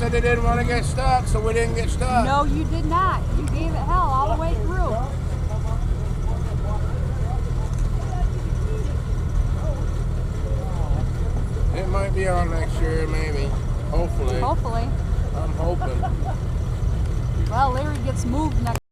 said they didn't want to get stuck, so we didn't get stuck. No, you did not. You gave it hell all the way through. It might be on next year, maybe. Hopefully. Hopefully. I'm hoping. Well, Larry gets moved next